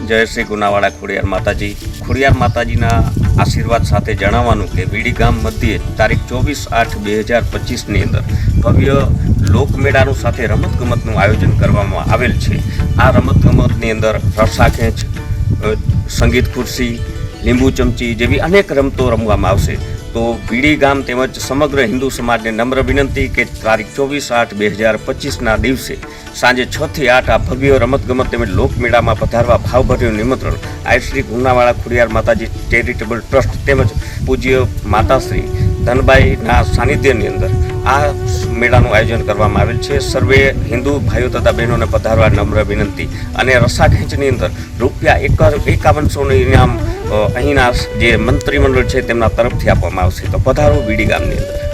જય શ્રી ગુનાવાડા ખોડિયાર માતાજી। ખોડિયાર માતાજીના આશીર્વાદ સાથે જણાવવાનું કે વીડી ગામ મધ્યે તારીખ 24/8/2025ની અંદર ભવ્ય લોકમેળાનું સાથે રમતગમતનું આયોજન કરવામાં આવેલ છે। આ રમતગમતની અંદર રસ્સાખેંચ, સંગીત ખુરશી, લીંબુ ચમચી જેવી અનેક રમતો રમવામાં આવશે। તો વીડી ગામ તેમજ સમગ્ર હિન્દુ સમાજને નમ્ર વિનંતી કે તારીખ 24/8/2025ના દિવસે સાંજે 6 થી 8 આ ભવ્ય રમતગમત તેમજ લોકમેળામાં પધારવા ભાવભર્યું નિમંત્રણ આઈ શ્રી ગુનાવાડા ખોડિયાર માતાજી ચેરિટેબલ ટ્રસ્ટ તેમજ પૂજ્ય માતાશ્રી ધનબાઈના સાનિધ્યની અંદર આ મેળાનું આયોજન કરવામાં આવેલ છે। સર્વે હિન્દુ ભાઈઓ તથા બહેનોને પધારવા નમ્ર વિનંતી। અને રસ્સાખેંચની અંદર ₹5100નું ઇનામ અહીંના જે મંત્રીમંડળ છે તેમના તરફથી આપવામાં આવશે। તો પધારો વીડી ગામની અંદર।